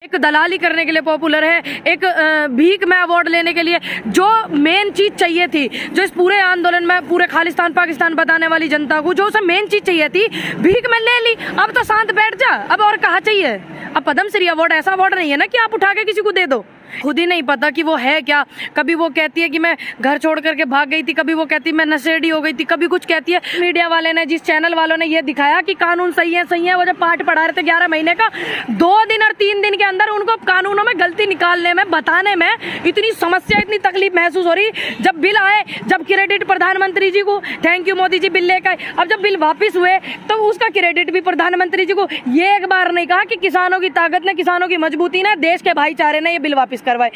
एक दलाली करने के लिए पॉपुलर है, एक भीख में अवार्ड लेने के लिए। जो मेन चीज चाहिए थी, जो इस पूरे आंदोलन में पूरे खालिस्तान पाकिस्तान बताने वाली जनता को जो उसे मेन चीज चाहिए थी, भीख में ले ली। अब तो शांत बैठ जा, अब और कहा चाहिए। अब पद्म श्री अवार्ड ऐसा अवार्ड नहीं है ना कि आप उठा के किसी को दे दो। खुद ही नहीं पता कि वो है क्या। कभी वो कहती है कि मैं घर छोड़ करके भाग गई थी, कभी वो कहती है मैं नशेड़ी हो गई थी, कभी कुछ कहती है। मीडिया वाले ने, जिस चैनल वालों ने ये दिखाया कि कानून सही है, वो जब पाठ पढ़ा रहे थे 11 महीने का, 2 दिन और 3 दिन के अंदर उनको कानूनों में गलती निकालने में, बताने में इतनी समस्या, इतनी तकलीफ महसूस हो रही। जब बिल आए, जब क्रेडिट प्रधानमंत्री जी को, thank you Modi ji bill लेकर आए। अब जब बिल वापिस हुए तो उसका क्रेडिट भी प्रधानमंत्री जी को। ये एक बार नहीं कहा कि किसानों की ताकत ने, किसानों की मजबूती ने, देश के भाईचारे ने ये बिल वापिस करवाए।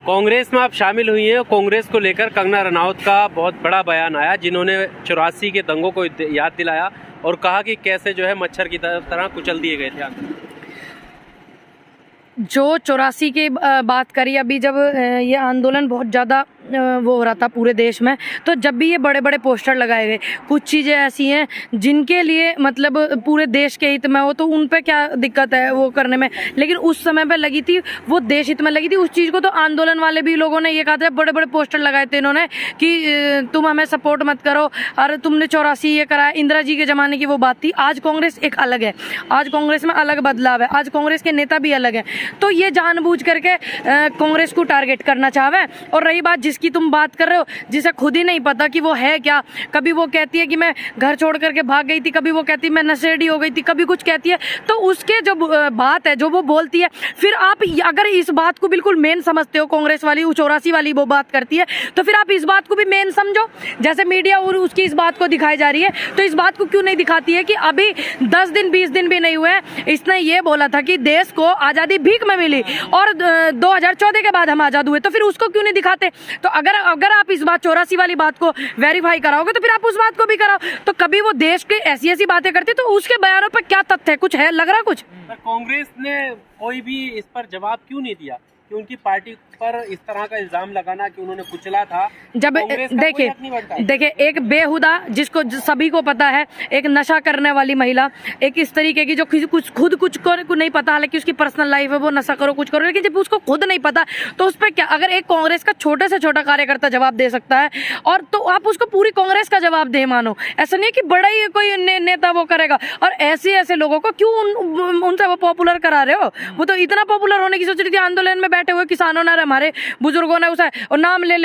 कांग्रेस में आप शामिल हुई हैं। कांग्रेस को लेकर कंगना रनौत का बहुत बड़ा बयान आया, जिन्होंने 84 के दंगों को याद दिलाया और कहा कि कैसे जो है मच्छर की तरह कुचल दिए गए थे। जो 84 की बात करी, अभी जब ये आंदोलन बहुत ज़्यादा वो हो रहा था पूरे देश में, तो जब भी ये बड़े बड़े पोस्टर लगाए गए, कुछ चीज़ें ऐसी हैं जिनके लिए मतलब पूरे देश के हित में हो, तो उन पे क्या दिक्कत है वो करने में। लेकिन उस समय पे लगी थी, वो देश हित में लगी थी उस चीज़ को। तो आंदोलन वाले भी लोगों ने ये कहा था, बड़े बड़े पोस्टर लगाए थे इन्होंने कि तुम हमें सपोर्ट मत करो, अरे तुमने 84 ये कराया। इंदिरा जी के ज़माने की वो बात थी। आज कांग्रेस एक अलग है, आज कांग्रेस में अलग बदलाव है, आज कांग्रेस के नेता भी अलग हैं। तो ये जानबूझ करके कांग्रेस को टारगेट करना चाहे। और रही बात जिसकी तुम बात कर रहे हो, जिसे खुद ही नहीं पता कि वो है क्या। कभी वो कहती है कि मैं घर छोड़ करके भाग गई थी, कभी वो कहती है मैं नशेड़ी हो गई थी, कभी कुछ कहती है। तो उसके जो बात है, जो वो बोलती है, फिर आप अगर इस बात को बिल्कुल मेन समझते हो, कांग्रेस वाली 84 वाली वो बात करती है, तो फिर आप इस बात को भी मेन समझो। जैसे मीडिया और उसकी इस बात को दिखाई जा रही है, तो इस बात को क्यों नहीं दिखाती है कि अभी 10 दिन 20 दिन भी नहीं हुए, इसने ये बोला था कि देश को आजादी भीख में मिली और 2014 के बाद हम आजाद हुए। तो फिर उसको क्यों नहीं दिखाते? तो अगर आप इस बात 84 वाली बात को वेरीफाई कराओगे, तो फिर आप उस बात को भी कराओ। तो कभी वो देश की ऐसी बातें करती, तो उसके बयानों पर क्या तथ्य है? कुछ है, लग रहा कुछ? कांग्रेस ने कोई भी इस पर जवाब क्यों नहीं दिया कि उनकी पार्टी पर इस तरह का इल्जाम लगाना कि उन्होंने कुचला था? जब देखिए एक बेहुदा, जिसको सभी को पता है, एक नशा करने वाली महिला, एक इस तरीके की जो खुद कुछ को नहीं पता, हालांकि उसकी पर्सनल लाइफ है, वो नशा करो कुछ करो, लेकिन जब उसको खुद नहीं पता, तो उस पर क्या, अगर एक कांग्रेस का छोटे से छोटा कार्यकर्ता जवाब दे सकता है, और तो आप उसको पूरी कांग्रेस का जवाब दे मानो। ऐसा नहीं कि बड़ा ही कोई नेता वो करेगा। और ऐसे लोगों को क्यों उनसे वो पॉपुलर करा रहे हो? वो तो इतना पॉपुलर होने की सोच रही थी, आंदोलन में बैठे हुए किसानों ने, हमारे बुजुर्गों ने उसे और नाम ले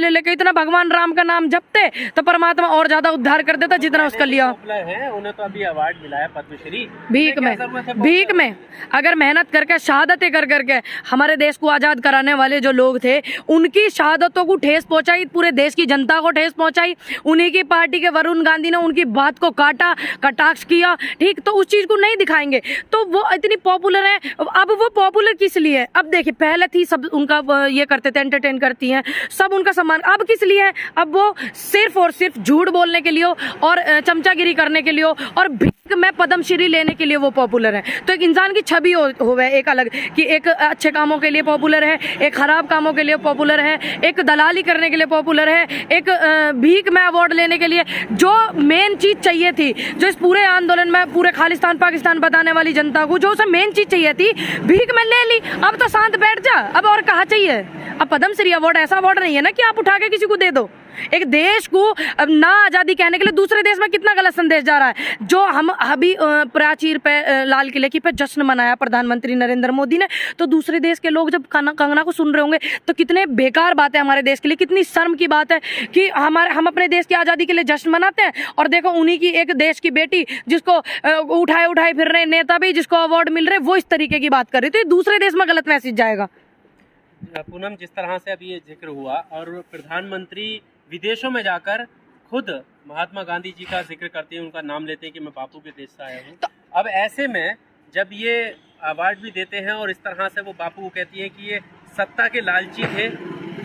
लेके इतना भगवान राम का नाम जपते, तो परमात्मा और ज्यादा उद्धार कर देता जितना उसका लिया। है, उन्हें तो अभी अवार्ड मिला है पद्मश्री। भीख में अगर मेहनत करके, शहादतें कर करके हमारे देश को आजाद कराने वाले जो लोग थे, उनकी शहादतों को ठेस पहुंचाई, पूरे देश की जनता को ठेस पहुंचाई। उन्हीं की पार्टी के वरुण गांधी ने उनकी बात को काटा, कटाक्ष किया, ठीक। तो उस चीज को नहीं दिखाएंगे, तो वो इतनी पॉपुलर है। अब वो पॉपुलर किस लिए? अब देखिए, पहले थी सब उनका ये करते थे, एंटरटेन करती हैं, सब उनका सम्मान। अब किस लिए है? अब वो सिर्फ और सिर्फ झूठ बोलने के लिए और चमचागिरी करने के लिए और भीख में पद्मश्री लेने के लिए वो पॉपुलर है। तो एक इंसान की छवि होवे एक अलग, कि एक अच्छे कामों के लिए पॉपुलर है, एक खराब कामों के लिए पॉपुलर है, एक दलाली करने के लिए पॉपुलर है, एक भीख में अवार्ड लेने के लिए। जो मेन चीज चाहिए थी, जो इस पूरे आंदोलन में पूरे खालिस्तान पाकिस्तान बताने वाली जनता को जो उसे मेन चीज चाहिए थी, भीख में ले ली। अब तो शांत बैठ जा, अब और कहा चाहिए। अब पद्म श्री अवार्ड ऐसा अवार्ड नहीं है ना कि आप उठा के किसी को दे दो। एक देश को ना आजादी कहने के लिए दूसरे देश में कितना गलत संदेश जा रहा है। जो हम अभी प्राचीर पे, लाल किले की पे जश्न मनाया प्रधानमंत्री नरेंद्र मोदी ने, तो दूसरे देश के लोग जब कंगना को सुन रहे होंगे, तो कितने बेकार बात है हमारे देश के लिए, कितनी शर्म की बात है कि हम अपने देश की आजादी के लिए जश्न मनाते हैं, और देखो उन्हीं की एक देश की बेटी, जिसको उठाए फिर रहे नेता भी, जिसको अवार्ड मिल रहे, वो इस तरीके की बात कर रही। तो ये दूसरे देश में गलत मैसेज जाएगा। पूनम, जिस तरह से अभी ये जिक्र हुआ और प्रधानमंत्री विदेशों में जाकर खुद महात्मा गांधी जी का जिक्र करते हैं, उनका नाम लेते हैं कि मैं बापू के देश से आया हूँ, अब ऐसे में जब ये अवार्ड भी देते हैं और इस तरह से वो बापू को कहती है कि ये सत्ता के लालची थे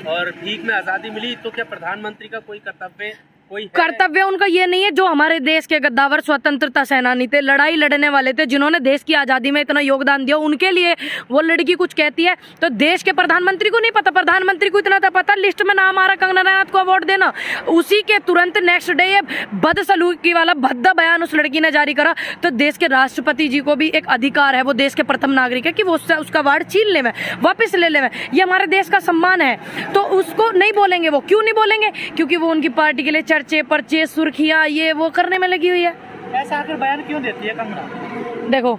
और भीख में आज़ादी मिली, तो क्या प्रधानमंत्री का कोई कर्तव्य कोई है? कर्तव्य उनका ये नहीं है जो हमारे देश के गद्दावर स्वतंत्रता सेनानी थे, लड़ाई लड़ने वाले थे, जिन्होंने देश की आज़ादी में इतना योगदान दिया, उनके लिए वो लड़की कुछ कहती है तो देश के प्रधानमंत्री को नहीं पता? प्रधानमंत्री को इतना तो पता, लिस्ट में नाम आ रहा कंगना रनौत को अवार्ड देना, उसी के तुरंत नेक्स्ट डे ये बदसलूकी वाला भद्दा बयान उस लड़की ने जारी करा। तो देश के राष्ट्रपति जी को भी एक अधिकार है, वो देश के प्रथम नागरिक है कि वो उसका अवार्ड छीन ले, वापस ले ले, ये हमारे देश का सम्मान है। तो उसको नहीं बोलेंगे, वो क्यों नहीं बोलेंगे? क्योंकि वो उनकी पार्टी के लिए चर्चे पर्चे सुर्खियां ये वो करने में लगी हुई है। ऐसा आखिर बयान क्यों देती है कंगना? देखो,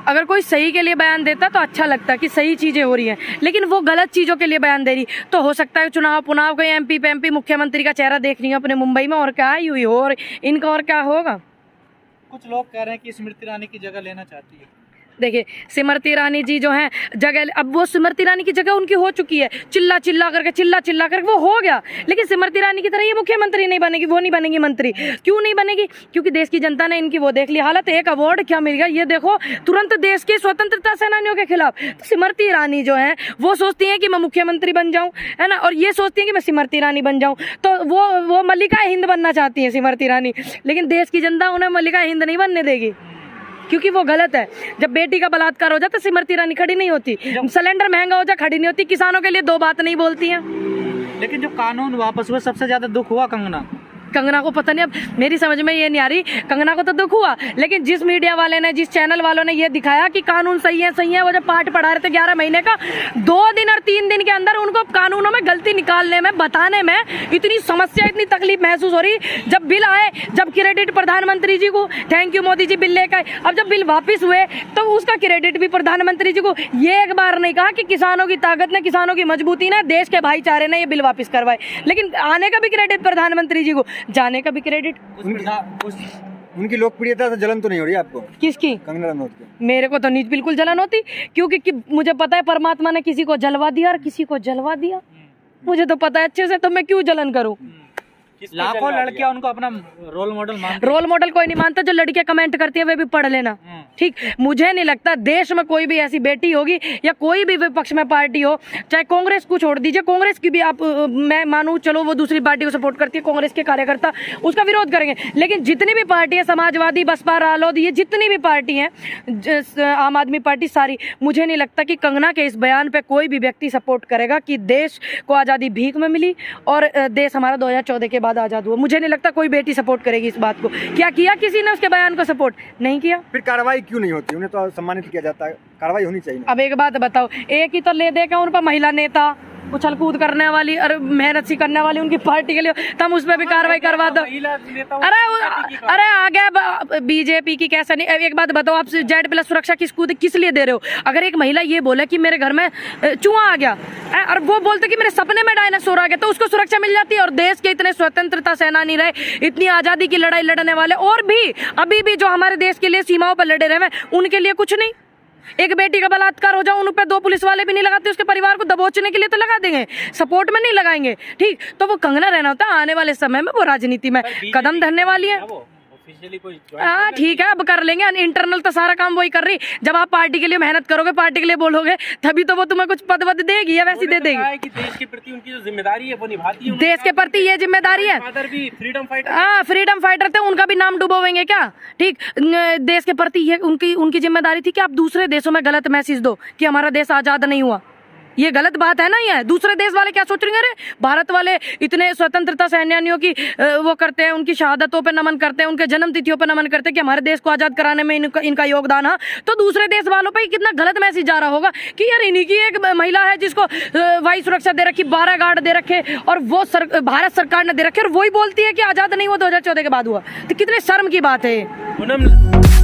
अगर कोई सही के लिए बयान देता तो अच्छा लगता कि सही चीजें हो रही हैं, लेकिन वो गलत चीजों के लिए बयान दे रही। तो हो सकता है चुनाव पुनाव कोई एमपी मुख्यमंत्री का चेहरा देख रही है अपने मुंबई में, और क्या आई हुई हो, और इनका और क्या होगा। कुछ लोग कह रहे हैं कि स्मृति ईरानी की जगह लेना चाहती है। देखिए, स्मृति ईरानी जी जो हैं जगह, अब वो स्मृति ईरानी की जगह उनकी हो चुकी है, चिल्ला चिल्ला करके वो हो गया, लेकिन स्मृति ईरानी की तरह ये मुख्यमंत्री नहीं बनेगी, वो नहीं बनेगी मंत्री। क्यों नहीं बनेगी? क्योंकि देश की जनता ने इनकी वो देख ली हालत। एक अवार्ड क्या मिल गया ये देखो, तुरंत देश के स्वतंत्रता सेनानियों के खिलाफ। तो स्मृति ईरानी जो है वो सोचती है कि मैं मुख्यमंत्री बन जाऊं, है ना, और ये सोचती है कि मैं स्मृति ईरानी बन जाऊं। तो वो मल्लिका हिंद बनना चाहती है स्मृति ईरानी, लेकिन देश की जनता उन्हें मल्लिका हिंद नहीं बनने देगी, क्योंकि वो गलत है। जब बेटी का बलात्कार हो जाता तो स्मृति ईरानी खड़ी नहीं होती, सिलेंडर महंगा हो जाए खड़ी नहीं होती, किसानों के लिए दो बात नहीं बोलती हैं। लेकिन जो कानून वापस हुआ सबसे ज्यादा दुख हुआ कंगना को पता नहीं, अब मेरी समझ में ये नहीं आ रही। कंगना को तो दुख हुआ, लेकिन जिस मीडिया वाले ने, जिस चैनल वालों ने ये दिखाया कि कानून सही है, वो जब पाठ पढ़ा रहे थे 11 महीने का, 2 दिन और 3 दिन के अंदर उनको कानूनों में गलती निकालने में, बताने में इतनी समस्या, इतनी तकलीफ महसूस हो रही। जब बिल आए, जब क्रेडिट प्रधानमंत्री जी को, thank you Modi ji bill लेकर आए, अब जब बिल वापिस हुए तो उसका क्रेडिट भी प्रधानमंत्री जी को। ये एक बार नहीं कहा कि किसानों की ताकत ने, किसानों की मजबूती ने, देश के भाईचारे ने ये बिल वापिस करवाए, लेकिन आने का भी क्रेडिट प्रधानमंत्री जी को, जाने का भी क्रेडिट। उनकी लोकप्रियता से जलन तो नहीं हो रही आपको? किसकी? कंगना रनौत की। मेरे को तो नहीं बिल्कुल जलन होती, क्योंकि मुझे पता है परमात्मा ने किसी को जलवा दिया और किसी को जलवा दिया, मुझे तो पता है अच्छे से, तो मैं क्यों जलन करूं। लाखों लड़कियां उनको अपना रोल मॉडल कोई नहीं मानता। जो लड़कियां कमेंट करती है वे भी पढ़ लेना, ठीक। मुझे नहीं लगता देश में कोई भी ऐसी बेटी होगी या कोई भी विपक्ष में पार्टी हो, चाहे कांग्रेस को छोड़ दीजिए, कांग्रेस की भी आप, मैं मानूं चलो वो दूसरी पार्टी को सपोर्ट करती है, कांग्रेस के कार्यकर्ता उसका विरोध करेंगे, लेकिन जितनी भी पार्टी है, समाजवादी, बसपा, रालोद, ये जितनी भी पार्टी है, आम आदमी पार्टी, सारी, मुझे नहीं लगता कि कंगना के इस बयान पे कोई भी व्यक्ति सपोर्ट करेगा कि देश को आज़ादी भीख में मिली और देश हमारा 2014 के बाद आज़ाद हुआ। मुझे नहीं लगता कोई बेटी सपोर्ट करेगी इस बात को। क्या किया किसी ने उसके बयान को सपोर्ट? नहीं किया। फिर कार्रवाई क्यों नहीं होती? उन्हें तो सम्मानित किया जाता है, कार्रवाई होनी चाहिए। अब एक बात बताओ, एक ही तो ले दे के उन पर महिला नेता, उछल कूद करने वाली और मेहनत सी करने वाली उनकी पार्टी के लिए, तुम उस पर भी कार्रवाई करवा दो। अरे आगे बीजेपी की कैसा नहीं। एक बात बताओ, आप Z+ सुरक्षा किस लिए दे रहे हो? अगर एक महिला ये बोले कि मेरे घर में चूहा आ गया और वो बोलते कि मेरे सपने में डायनासोर आ गया, तो उसको सुरक्षा मिल जाती है। और देश के इतने स्वतंत्रता सेनानी रहे, इतनी आजादी की लड़ाई लड़ने वाले, और भी अभी भी जो हमारे देश के लिए सीमाओं पर लड़े रहे, उनके लिए कुछ नहीं। एक बेटी का बलात्कार हो जाए, उन पे 2 पुलिस वाले भी नहीं लगाते, उसके परिवार को दबोचने के लिए तो लगा देंगे, सपोर्ट में नहीं लगाएंगे, ठीक। तो वो कंगना रनौत आने वाले समय में वो राजनीति में कदम धरने वाली है। हाँ ठीक है, अब कर लेंगे, इंटरनल तो सारा काम वही कर रही। जब आप पार्टी के लिए मेहनत करोगे, पार्टी के लिए बोलोगे, तभी तो वो तुम्हें कुछ पद वद देगी या वैसी दे देगी। कि देश के प्रति उनकी जो जिम्मेदारी है वो निभाती है। देश के प्रति ये जिम्मेदारी है। फादर भी फ्रीडम फाइटर, हाँ फ्रीडम फाइटर थे, उनका भी नाम डुबोवेंगे क्या? ठीक, देश के प्रति ये उनकी जिम्मेदारी थी कि आप दूसरे देशों में गलत मैसेज दो कि हमारा देश आजाद नहीं हुआ। ये गलत बात है ना। ये दूसरे देश वाले क्या सोच रहे हैं? अरे भारत वाले इतने स्वतंत्रता सेनानियों की वो करते हैं, उनकी शहादतों पे नमन करते हैं, उनके जन्म तिथियों पे नमन करते हैं कि हमारे देश को आजाद कराने में इनका योगदान है। तो दूसरे देश वालों पे कितना गलत मैसेज जा रहा होगा कि यार इन्हीं की एक महिला है जिसको वायु सुरक्षा दे रखी, 12 गार्ड दे रखे, और वो भारत सरकार ने दे रखे, और वही बोलती है कि आजाद नहीं हुआ 2014 के बाद हुआ। तो कितने शर्म की बात है।